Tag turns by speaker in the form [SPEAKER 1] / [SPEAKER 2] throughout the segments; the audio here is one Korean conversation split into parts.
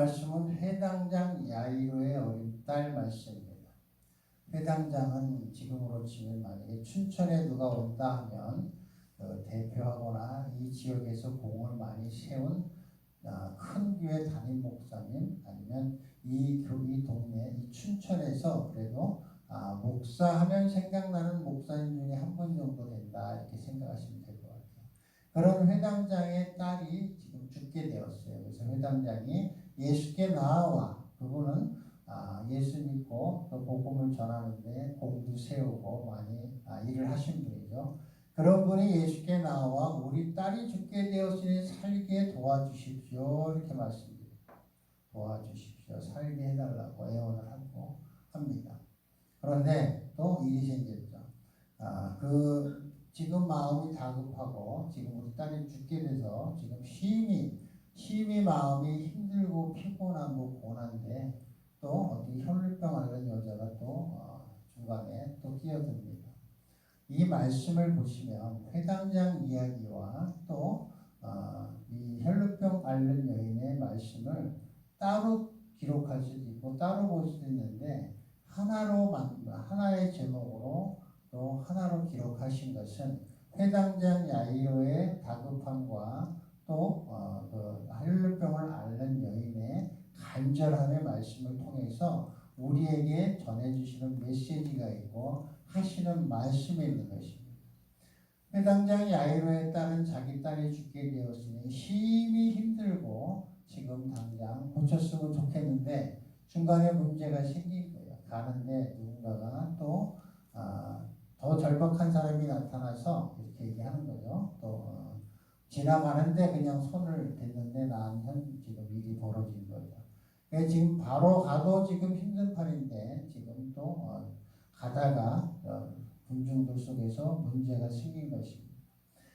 [SPEAKER 1] 말씀은 회당장 야이로의 어린 딸 말씀입니다. 회당장은 지금으로 치면 만약에 춘천에 누가 온다 하면 대표하거나 이 지역에서 공을 많이 세운 큰 교회 담임 목사님, 아니면 이 동네 이 춘천에서 그래도 목사하면 생각나는 목사님 중에 한 분 정도 된다, 이렇게 생각하시면 될 것 같아요. 그런 회당장의 딸이 지금 죽게 되었어요. 그래서 회당장이 예수께 나와, 그분은 예수 믿고 또 복음을 전하는데 공도 세우고 많이 일을 하신 분이죠. 그런 분이 예수께 나와 우리 딸이 죽게 되었으니 살게 도와주십시오, 이렇게 말씀드립니다. 도와주십시오, 살게 해달라고 애원을 하고 합니다. 그런데 또 일이 생겼죠. 지금 마음이 다급하고 지금 우리 딸이 죽게 돼서 지금 심히 마음이 힘들고 피곤하고 고난데 또 어디 혈루병 앓는 여자가 또 중간에 또 끼어듭니다. 이 말씀을 보시면 회당장 이야기와 또 이 혈루병 앓는 여인의 말씀을 따로 기록할 수도 있고 따로 볼 수도 있는데 하나의 제목으로 또 하나로 기록하신 것은 회당장 야이로의 다급함과 또 혈루병을 앓는 여인의 간절함의 말씀을 통해서 우리에게 전해주시는 메시지가 있고 하시는 말씀이 있는 것입니다. 회당장 야이로의 딸은 자기 딸이 죽게 되었으니 심히 힘들고 지금 당장 고쳤으면 좋겠는데 중간에 문제가 생긴 거예요. 가는데 누군가가 또 더 절박한 사람이 나타나서 이렇게 얘기하는 거죠. 또 지나가는데 그냥 손을 댔는데 나한테는 지금 일이 벌어진 거죠. 지금 바로 가도 지금 힘든 판인데 지금 또 가다가 군중들 속에서 문제가 생긴 것입니다.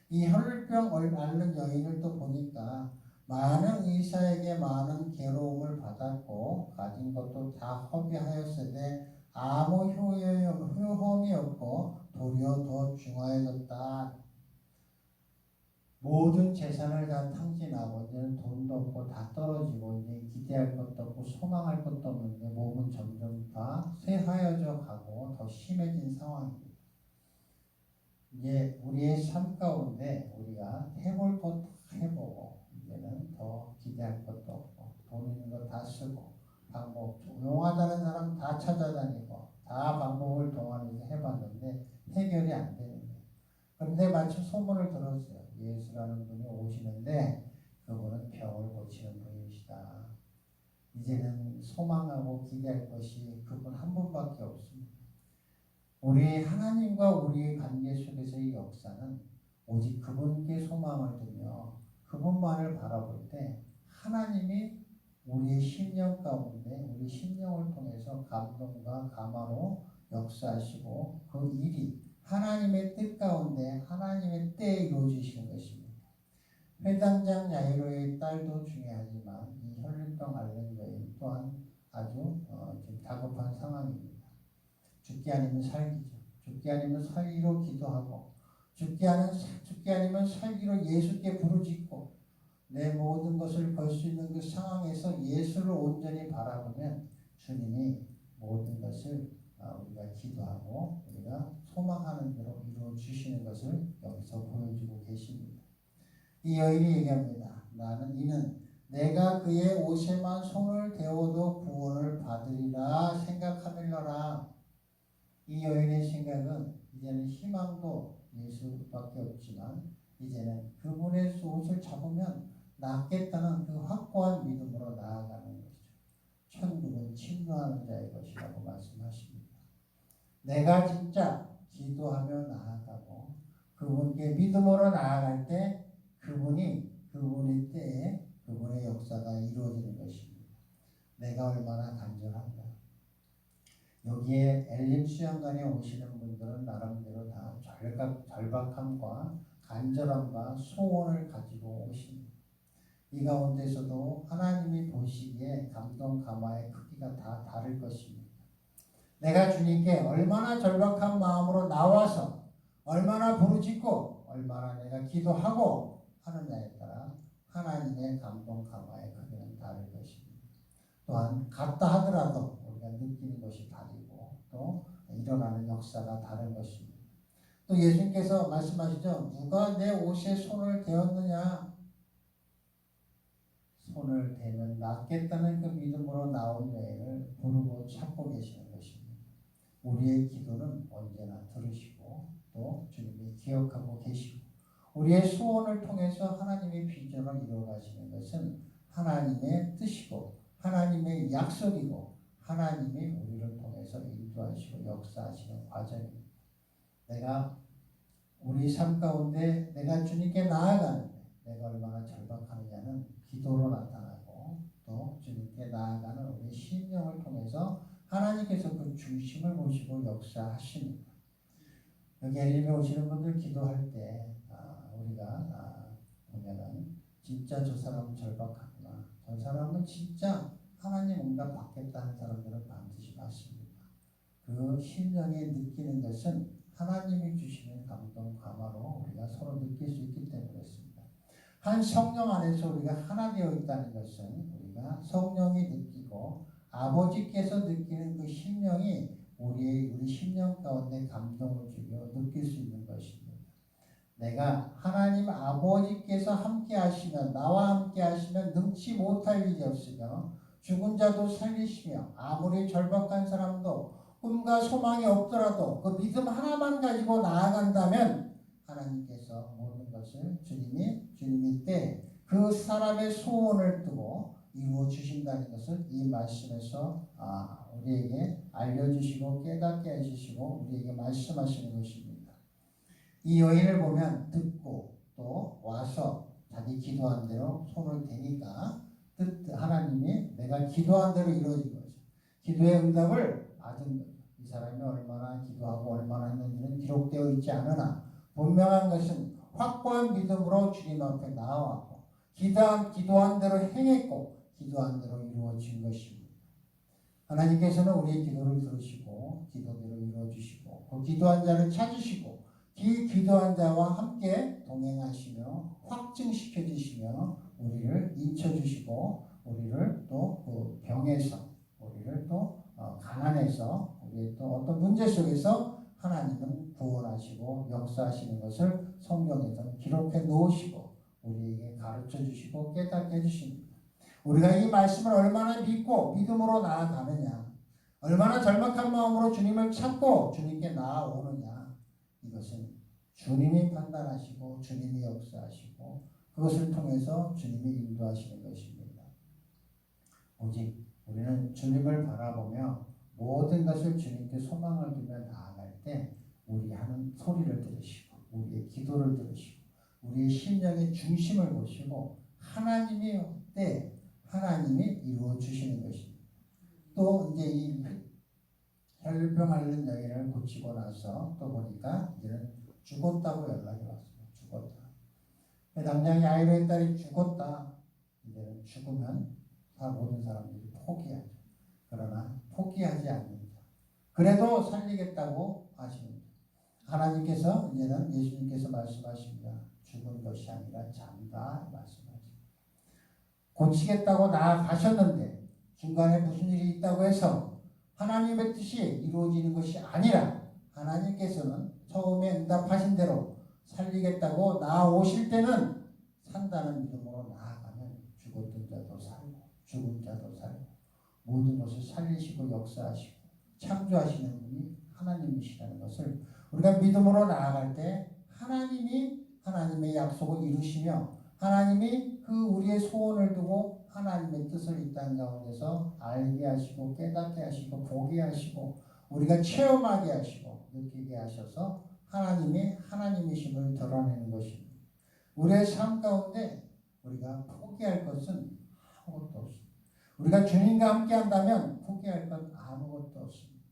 [SPEAKER 1] 이 혈병 앓는 여인을 또 보니까 많은 의사에게 많은 괴로움을 받았고 가진 것도 다 허비하였으되 아무 효험이 없고 도리어 더 중하여졌다. 모든 재산을 다 탕진하고 이제는 돈도 없고 다 떨어지고 이제 기대할 것도 없고 소망할 것도 없는데 몸은 점점 다 쇠하여져 가고 더 심해진 상황입니다. 이제 우리의 삶 가운데 우리가 해볼 것 다 해보고 이제는 더 기대할 것도 없고 돈 있는 거 다 쓰고 방법 조용하다는 사람 다 찾아다니고 다 방법을 동원해서 해봤는데 해결이 안 되는 거예요. 그런데 마침 소문을 들었어요. 예수라는 분이 오시는데 그분은 병을 고치는 분이시다. 이제는 소망하고 기대할 것이 그분 한 분밖에 없습니다. 우리 하나님과 우리의 관계 속에서의 역사는 오직 그분께 소망을 두며 그분만을 바라볼 때 하나님이 우리의 심령 가운데 우리 심령을 통해서 감동과 감화로 역사하시고 그 일이 하나님의 뜻 가운데 하나님의 때에 이루어지시는 것입니다. 회당장 야이로의 딸도 중요하지만 이 혈루병 앓는 여인 또한 아주 지금 다급한 상황입니다. 죽기 아니면 살기죠. 죽기 아니면 살기로 기도하고 죽기 아니면 살기로 예수께 부르짖고 내 모든 것을 걸 수 있는 그 상황에서 예수를 온전히 바라보면 주님이 모든 것을 우리가 기도하고 우리가 소망하는 대로 이루어 주시는 것을 여기서 보여주고 계십니다. 이 여인이 얘기합니다. 이는 내가 그의 옷에만 손을 대어도 구원을 받으리라 생각하밀러라. 이 여인의 생각은 이제는 희망도 예수밖에 없지만 이제는 그분의 옷을 잡으면 낫겠다는 그 확고한 믿음으로 나아가는 것이죠. 천국은 침노하는 자의 것이라고 말씀하십니다. 내가 진짜 기도하며 나아가고 그분께 믿음으로 나아갈 때 그분의 때에 그분의 역사가 이루어지는 것입니다. 내가 얼마나 간절한가. 여기에 엘림 수양관에 오시는 분들은 나름대로 다 절박함과 간절함과 소원을 가지고 오십니다. 이 가운데서도 하나님이 보시기에 감동 감화의 크기가 다 다를 것입니다. 내가 주님께 얼마나 절박한 마음으로 나와서 얼마나 부르짖고 얼마나 내가 기도하고 하느냐에 따라 하나님의 감동 감화의 크기는 다를 것입니다. 또한 같다 하더라도 우리가 느끼는 것이 다르고 또 일어나는 역사가 다른 것입니다. 또 예수님께서 말씀하시죠. 누가 내 옷에 손을 대었느냐? 손을 대면 낫겠다는 그 믿음으로 나온 여인을 부르고 찾고 계시는 것입니다. 우리의 기도는 언제나 들으시고 또 주님이 기억하고 계시고 우리의 소원을 통해서 하나님의 비전을 이루어가시는 것은 하나님의 뜻이고 하나님의 약속이고 하나님이 우리를 통해서 인도하시고 역사하시는 과정입니다. 내가 우리 삶 가운데 내가 주님께 나아가는데 내가 얼마나 절박하느냐는 기도로 나타나고 또 주님께 나아가는 우리 심령을 통해서 하나님께서 그 중심을 보시고 역사하십니다. 여기 예림에 오시는 분들 기도할 때 우리가 보면은 진짜 저 사람은 절박하구나. 저 사람은 진짜 하나님 응답 받겠다 하는 사람들은 반드시 맞습니다. 그 심령에 느끼는 것은 하나님이 주시는 감동, 감화로 우리가 서로 느낄 수 있기 때문에 그렇습니다. 한 성령 안에서 우리가 하나 되어 있다는 것은 우리가 성령이 느끼고 아버지께서 느끼는 그 심령이 우리 심령 가운데 감동을 주며 느낄 수 있는 것입니다. 내가 하나님 아버지께서 함께 하시면 나와 함께 하시면 능치 못할 일이 없으며 죽은 자도 살리시며 아무리 절박한 사람도 꿈과 소망이 없더라도 그 믿음 하나만 가지고 나아간다면 하나님께서 모든 것을 주님이 때 그 사람의 소원을 두고 이루어 주신다는 것을 이 말씀에서 우리에게 알려주시고 깨닫게 해주시고 우리에게 말씀하시는 것입니다. 이 여인을 보면 듣고 또 와서 자기 기도한 대로 손을 대니까 하나님이 내가 기도한 대로 이루어진 거죠. 기도의 응답을 받은 거죠. 이 사람이 얼마나 기도하고 얼마나 했는지는 기록되어 있지 않으나 분명한 것은 확고한 믿음으로 주님 앞에 나아왔고 기도한 대로 행했고 기도한 대로 이루어진 것입니다. 하나님께서는 우리의 기도를 들으시고 기도대로 이루어주시고 그 기도한 자를 찾으시고 기도한 자와 함께 동행하시며 확증시켜 주시며 우리를 인쳐주시고 우리를 또 그 병에서 우리를 또 가난에서 우리의 또 어떤 문제 속에서 하나님은 구원하시고 역사하시는 것을 성경에서 기록해 놓으시고 우리에게 가르쳐 주시고 깨닫게 해주십니다. 우리가 이 말씀을 얼마나 믿고 믿음으로 나아가느냐 얼마나 절박한 마음으로 주님을 찾고 주님께 나아오느냐 이것은 주님이 판단하시고 주님이 역사하시고 그것을 통해서 주님이 인도하시는 것입니다. 오직 우리는 주님을 바라보며 모든 것을 주님께 소망을 두며 나아갈 때 우리 하는 소리를 들으시고 우리의 기도를 들으시고 우리의 심령의 중심을 보시고 하나님이 때 하나님이 이루어 주시는 것입니다. 또 이제 이 혈병 앓는 여인을 고치고 나서 또 보니까 이제는 죽었다고 연락이 왔어요. 죽었다. 당장 야이로의 딸이 죽었다. 이제는 죽으면 모든 사람들이 포기하죠. 그러나 포기하지 않는다. 그래도 살리겠다고 하십니다. 하나님께서 이제는 예수님께서 말씀하십니다. 죽은 것이 아니라 잔다 말씀하십니다. 고치겠다고 나아가셨는데 중간에 무슨 일이 있다고 해서 하나님의 뜻이 이루어지는 것이 아니라 하나님께서는 처음에 응답하신 대로 살리겠다고 나아오실 때는 산다는 믿음으로 나아가면 죽었던 자도 살고 죽은 자도 살고 모든 것을 살리시고 역사하시고 창조하시는 분이 하나님이시라는 것을 우리가 믿음으로 나아갈 때 하나님이 하나님의 약속을 이루시며 하나님이 그 우리의 소원을 두고 하나님의 뜻을 이 땅 가운데서 알게 하시고 깨닫게 하시고 보게 하시고 우리가 체험하게 하시고 느끼게 하셔서 하나님이 하나님이심을 드러내는 것입니다. 우리의 삶 가운데 우리가 포기할 것은 아무것도 없습니다. 우리가 주님과 함께 한다면 포기할 것 아무것도 없습니다.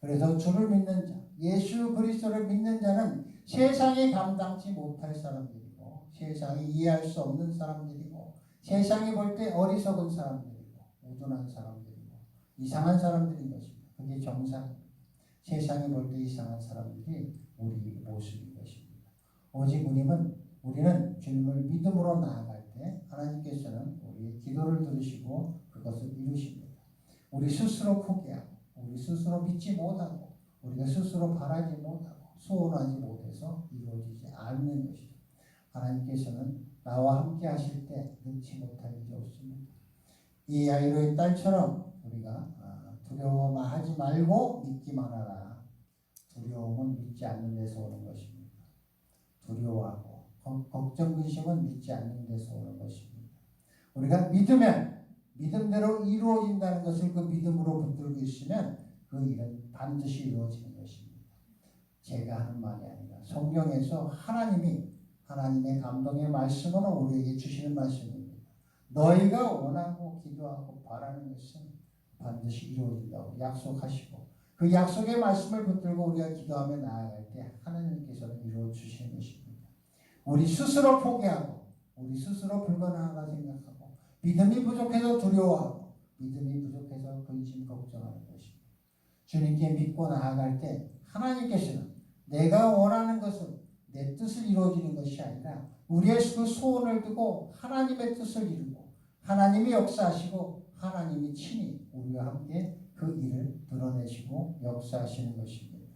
[SPEAKER 1] 그래서 주를 믿는 자, 예수 그리스도를 믿는 자는 세상이 감당치 못할 사람들이고 세상이 이해할 수 없는 사람들이고 세상이 볼 때 어리석은 사람들이고 우둔한 사람들이고 이상한 사람들인 것입니다. 그게 정상입니다. 세상이 볼 때 이상한 사람들이 우리 모습인 것입니다. 오직 우리는 주님을 믿음으로 나아갈 때 하나님께서는 우리의 기도를 들으시고 그것을 이루십니다. 우리 스스로 포기하고 우리 스스로 믿지 못하고 우리가 스스로 바라지 못하고 소원하지 못해서 이루어지지 않는 것이죠. 하나님께서는 나와 함께 하실 때 능치 못할 일이 없습니다. 이 야이로의 딸처럼 우리가 두려워하지 말고 믿기만 하라. 두려움은 믿지 않는 데서 오는 것입니다. 두려워하고 걱정, 근심은 믿지 않는 데서 오는 것입니다. 우리가 믿으면 믿음대로 이루어진다는 것을 그 믿음으로 붙들고 있으면 그 일은 반드시 이루어지는 것입니다. 제가 하는 말이 아니라 성경에서 하나님의 감동의 말씀으로 우리에게 주시는 말씀입니다. 너희가 원하고 기도하고 바라는 것은 반드시 이루어진다고 약속하시고 그 약속의 말씀을 붙들고 우리가 기도하며 나아갈 때 하나님께서는 이루어 주시는 것입니다. 우리 스스로 포기하고 우리 스스로 불가능하다 생각하고 믿음이 부족해서 두려워하고 믿음이 부족해서 근심 걱정하는 것입니다. 주님께 믿고 나아갈 때 하나님께서는 내가 원하는 것은 내 뜻을 이루어지는 것이 아니라 우리의 그 소원을 두고 하나님의 뜻을 이루고 하나님이 역사하시고 하나님이 친히 우리와 함께 그 일을 드러내시고 역사하시는 것입니다.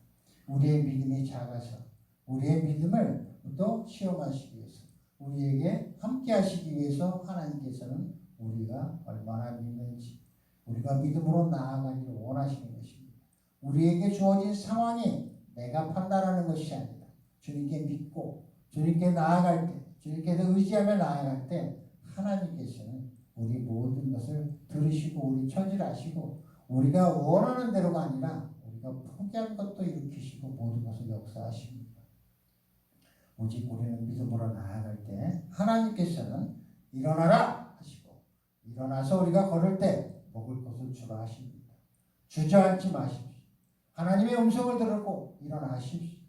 [SPEAKER 1] 우리의 믿음이 작아서 우리의 믿음을 또 시험하시기 위해서 우리에게 함께 하시기 위해서 하나님께서는 우리가 얼마나 믿는지 우리가 믿음으로 나아가기를 원하시는 것입니다. 우리에게 주어진 상황이 내가 판단하는 것이 아니라 주님께 믿고 주님께 나아갈 때 주님께서 의지하며 나아갈 때 하나님께서는 우리 모든 것을 들으시고 우리 처지를 아시고 우리가 원하는 대로가 아니라 우리가 포기한 것도 일으키시고 모든 것을 역사하십니다. 오직 우리는 믿음으로 나아갈 때 하나님께서는 일어나라 하시고 일어나서 우리가 걸을 때 먹을 것을 주라 하십니다. 주저앉지 마십시오. 하나님의 음성을 들었고 일어나십시오.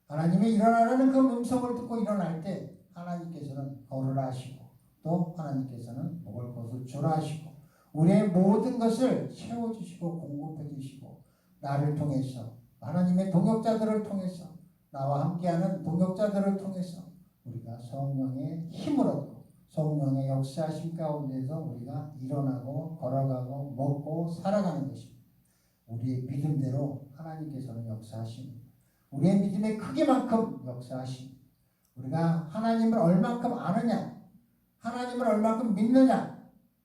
[SPEAKER 1] 하나님이 일어나라는 그 음성을 듣고 일어날 때 하나님께서는 걸으라 하시고 또 하나님께서는 먹을 것을 주라 하시고 우리의 모든 것을 채워주시고 공급해 주시고 나를 통해서 하나님의 동역자들을 통해서 나와 함께하는 동역자들을 통해서 우리가 성령의 힘을 얻고 성령의 역사하심 가운데서 우리가 일어나고 걸어가고 먹고 살아가는 것입니다. 우리의 믿음대로 하나님께서는 역사하십니다. 우리의 믿음의 크기만큼 역사하십니다. 우리가 하나님을 얼만큼 아느냐 하나님을 얼만큼 믿느냐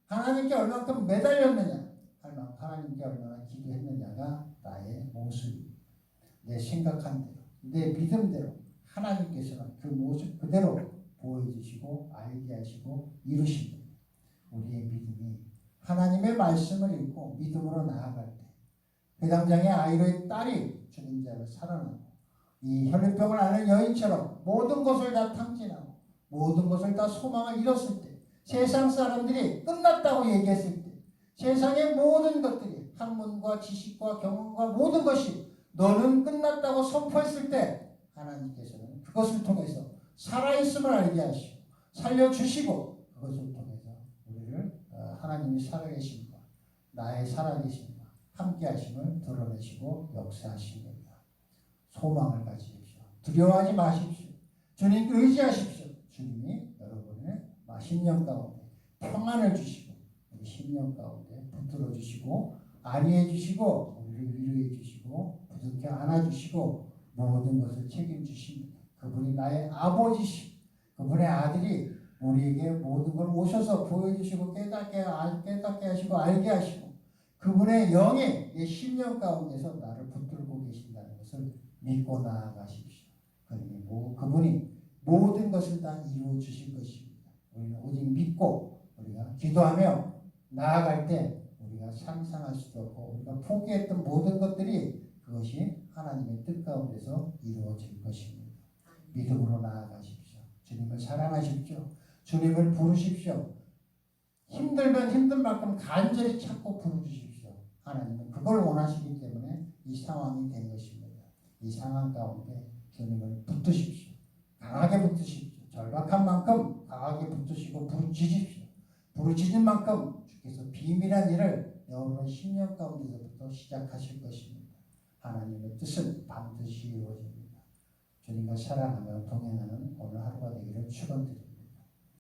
[SPEAKER 1] 하나님께 얼만큼 매달렸느냐 하나님께 얼마나 기도했느냐가 나의 모습입니다. 내 생각한 대로 내 믿음대로 하나님께서는 그 모습 그대로 보여주시고 알게 하시고 이루십니다. 우리의 믿음이 하나님의 말씀을 읽고 믿음으로 나아갈 때 회당장의 아이로의 딸이 죽은 자를 살아나고 이 혈류병을 앓는 여인처럼 모든 것을 다 탕진하고 모든 것을 다 소망을 잃었을 때 세상 사람들이 끝났다고 얘기했을 때 세상의 모든 것들이 학문과 지식과 경험과 모든 것이 너는 끝났다고 선포했을 때 하나님께서는 그것을 통해서 살아있음을 알게 하시고 살려주시고 그것을 통해서 우리를 하나님이 살아계심과 나의 살아계심과 함께하심을 드러내시고 역사하십니다. 소망을 가지십시오. 두려워하지 마십시오. 주님께 의지하십시오. 주님이 여러분의 심령 가운데 평안을 주시고 우리 심령 가운데 붙들어 주시고 안위해 주시고 우리를 위로해 주시고 부둥켜 안아주시고 모든 것을 책임주십니다. 그분이 나의 아버지시고 그분의 아들이 우리에게 모든 걸 오셔서 보여주시고 깨닫게 하시고 알게 하시고 그분의 영이 내 심령 가운데서 나를 붙들고 계신다는 것을 믿고 나아가십시오. 그분이 모든 것을 다 이루어 주실 것입니다. 우리는 오직 믿고 우리가 기도하며 나아갈 때 우리가 상상할 수도 없고 우리가 포기했던 모든 것들이 그것이 하나님의 뜻 가운데서 이루어질 것입니다. 믿음으로 나아가십시오. 주님을 사랑하십시오. 주님을 부르십시오. 힘들면 힘든 만큼 간절히 찾고 부르주십시오. 하나님은 그걸 원하시기 때문에 이 상황이 된 것입니다. 이 상황 가운데 주님을 붙드십시오. 강하게 붙드십시오. 절박한 만큼 강하게 붙드시고 부르짖으십시오. 부르짖은 만큼 주께서 비밀한 일을 여러분의 심령 가운데서부터 시작하실 것입니다. 하나님의 뜻은 반드시 이루어집니다. 주님과 사랑하며 동행하는 오늘 하루가 되기를 축원드립니다.